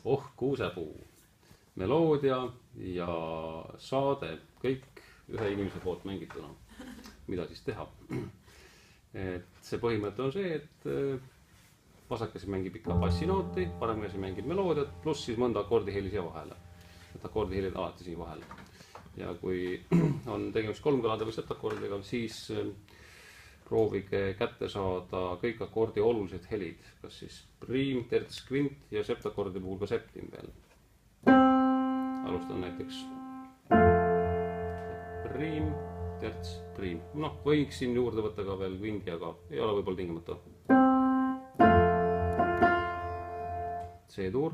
Oh kuusepuu, meloodia ja saade, kõik ühe inimese poolt mängituna. Mida siis teha? Et see põhimõte on see, et vasakesi mängib ikka bassinooti, paremkäsi mängib meloodiat, pluss siis mõnda akordiheli siia vahele. Et akordihelid alati siin vahele. Ja kui on tegemist kolmkõlade või setakordiga, siis proovige kätte saada kõik akordi olulised helid, kas siis priim, terts, kvint ja septakordi puhul ka septim veel. Alustan näiteks priim, terts, priim. Noh, võiks siin juurde võtta ka veel kvindi, aga ei ole võib-olla tingimata. C-tuur,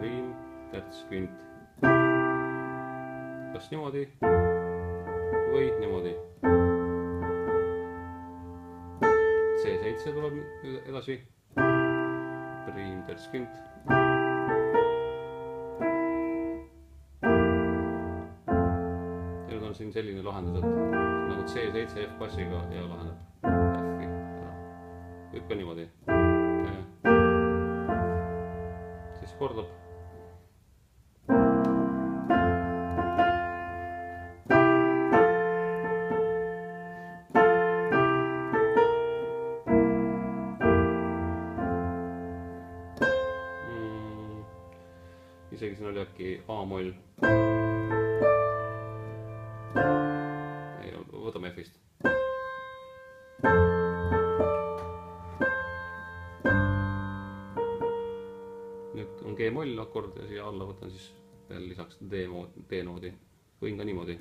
priim, terts, kvint. Kas niimoodi või niimoodi. C7 tuleb edasi. Priim, terts, kvint. Ja nüüd on siin selline lahendus, et nagu C7 F-bassiga ja lahendab F-i ära. Võib ka niimoodi. Siis kordab. Isegi siin oli äkki A-moll. Ei, võtame F-ist. Nüüd on G-moll akord ja siia alla võtan siis veel lisaks D-noodi. Võin ka niimoodi.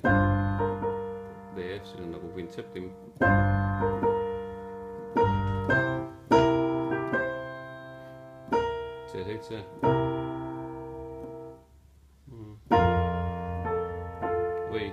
D-F, siis on nagu kvint septim. C7. Või